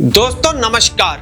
दोस्तों नमस्कार।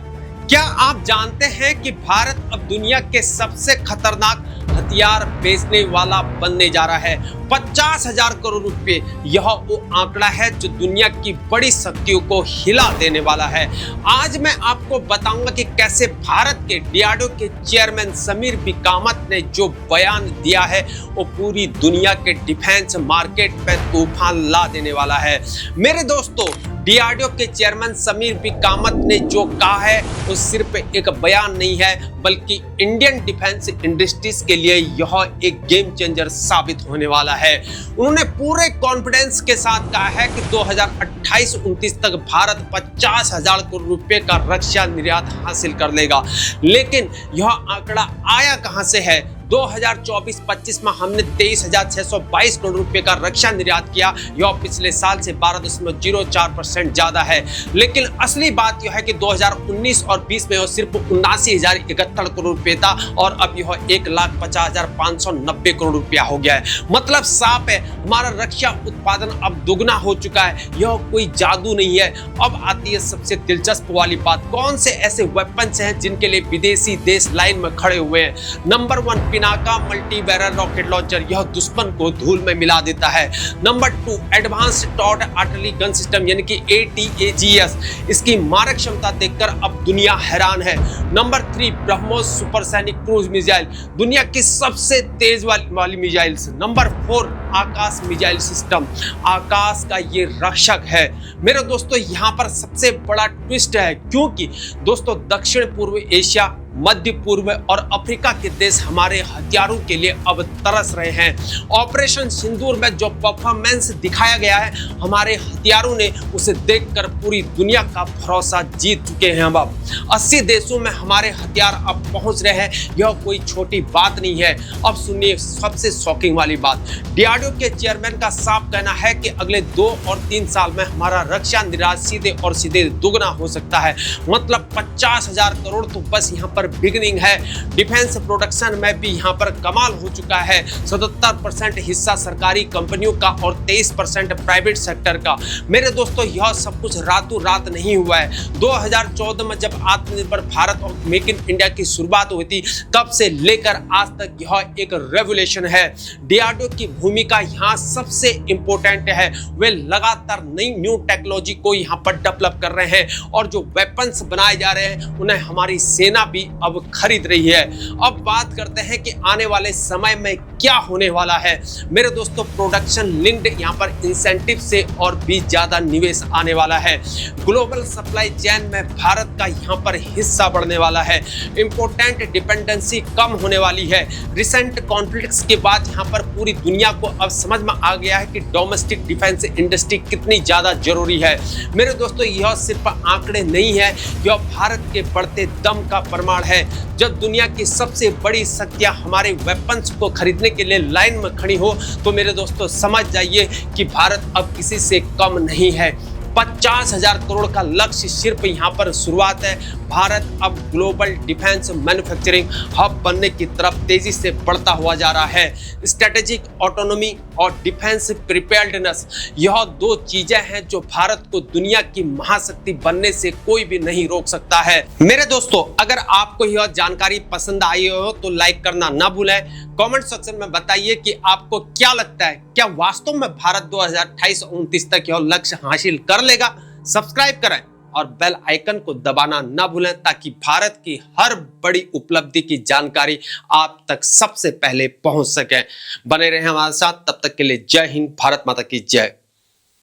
क्या आप जानते हैं कि भारत अब दुनिया के सबसे खतरनाक हथियार बेचने वाला बनने जा रहा है। 50,000 करोड़ रुपए यह वो आंकड़ा है जो दुनिया की बड़ी शक्तियों को हिला देने वाला है। आज मैं आपको बताऊंगा कि कैसे भारत के डीआरडीओ के चेयरमैन समीर बी कामत ने जो बयान दिया है वो पूरी दुनिया के डिफेंस मार्केट पे तूफान ला देने वाला है। मेरे दोस्तों, डीआरडीओ के चेयरमैन समीर बी कामत ने जो कहा है वो सिर्फ एक बयान नहीं है, बल्कि इंडियन डिफेंस इंडस्ट्रीज के लिए यह एक गेम चेंजर साबित होने वाला है। उन्होंने पूरे कॉन्फिडेंस के साथ कहा है कि 2028-29 तक भारत 50,000 करोड़ रुपए का रक्षा निर्यात हासिल कर लेगा। लेकिन यह आंकड़ा आया कहां से है? 2024-25 में हमने 23,622 करोड़ रुपए का रक्षा निर्यात किया। यह पिछले साल से 12.04% ज्यादा है। लेकिन असली बात यह है कि 2019 और 20 में यह सिर्फ 79,071 करोड़ रुपए था और अब यह 1,50,590 करोड़ रुपया हो गया है। मतलब साफ है, हमारा रक्षा उत्पादन अब दुगना हो चुका है। यह कोई जादू नहीं है। अब आती है सबसे दिलचस्प वाली बात, कौन से ऐसे वेपन्स हैं जिनके लिए विदेशी देश लाइन में खड़े हुए हैं। Number 1, Pinaka multi barrel rocket launcher, यह दुश्मन को धूल में मिला देता है। Number 2, advanced toured artillery gun system यानी कि ATAGS, इसकी मारक क्षमता देखकर अब दुनिया हैरान है। Number 3, BrahMos supersonic cruise missile, दुनिया की सबसे तेज वाली मिसाइल्स। नंबर 4, आकाश मिसाइल सिस्टम, आकाश का ये रक्षक है। मेरे दोस्तों, यहाँ पर सबसे बड़ा ट्विस्ट है, क्योंकि दोस्तों दक्षिण पूर्व एशिया, मध्य पूर्व और अफ्रीका के देश हमारे हथियारों के लिए अब तरस रहे हैं। ऑपरेशन सिंदूर में जो परफॉर्मेंस दिखाया गया है, हमारे हथियारों ने उसे देखकर पूरी दुनिया का भरोसा जीत चुके हैं। अब 80 देशों में हमारे हथियार अब पहुंच रहे हैं। यह कोई छोटी बात नहीं है। अब सुनिए सबसे शॉकिंग वाली बात, डीआरडीओ के चेयरमैन का साफ कहना है कि अगले 2 और 3 साल में हमारा रक्षा निर्यात सीधे और सीधे दुगना हो सकता है। मतलब 50,000 करोड़ तो बस यहाँ पर बिगनिंग है। डिफेंस प्रोडक्शन में भी यहाँ पर कमाल हो चुका है। 77% हिस्सा सरकारी कंपनियों का और 23% प्राइवेट सेक्टर का। मेरे दोस्तों, यह सब कुछ रातों रात नहीं हुआ है। 2014 में जब आत्मनिर्भर भारत और मेक इन इंडिया की शुरुआत हुई थी, तब से लेकर आज तक यह एक रेवोल्यूशन है। डीआरडीओ की भूमिका यहाँ सबसे इंपॉर्टेंट है। वे लगातार नई न्यू टेक्नोलॉजी को यहाँ पर डेवलप कर रहे हैं और जो वेपन्स बनाए जा रहे हैं उन्हें हमारी सेना भी अब खरीद रही है। अब बात करते हैं कि आने वाले समय में क्या होने वाला है। मेरे दोस्तों, प्रोडक्शन लिंक्ड यहाँ पर इंसेंटिव से और भी ज्यादा निवेश आने वाला है। ग्लोबल सप्लाई चेन में भारत का यहाँ पर हिस्सा बढ़ने वाला है। इंपोर्टेंट डिपेंडेंसी कम होने वाली है। रिसेंट कॉन्फ्लिक्ट्स के बाद यहाँ पर पूरी दुनिया को अब समझ में आ गया है कि डोमेस्टिक डिफेंस इंडस्ट्री कितनी ज्यादा जरूरी है। मेरे दोस्तों, यह सिर्फ आंकड़े नहीं है, यह भारत के बढ़ते दम का प्रमाण है। जब दुनिया की सबसे बड़ी शक्तियां हमारे वेपन्स को खरीदने के लिए लाइन में खड़ी हो, तो मेरे दोस्तों समझ जाइए कि भारत अब किसी से कम नहीं है। 50,000 करोड़ का लक्ष्य सिर्फ यहाँ पर शुरुआत है। भारत अब ग्लोबल डिफेंस मैन्युफैक्चरिंग हब बनने की तरफ तेजी से बढ़ता हुआ जा रहा है। स्ट्रेटेजिक ऑटोनॉमी और डिफेंस प्रिपेयर्डनेस, यह 2 चीजें हैं जो भारत को दुनिया की महाशक्ति बनने से कोई भी नहीं रोक सकता है। मेरे दोस्तों, अगर आपको यह जानकारी पसंद आई हो तो लाइक करना ना भूलें। कमेंट सेक्शन में बताइए कि आपको क्या लगता है, क्या वास्तव में भारत 2028-29 तक यह लक्ष्य हासिल कर लेगा? सब्सक्राइब करें और बेल आइकन को दबाना ना भूलें ताकि भारत की हर बड़ी उपलब्धि की जानकारी आप तक सबसे पहले पहुंच सके। बने रहें हमारे साथ, तब तक के लिए जय हिंद, भारत माता की जय।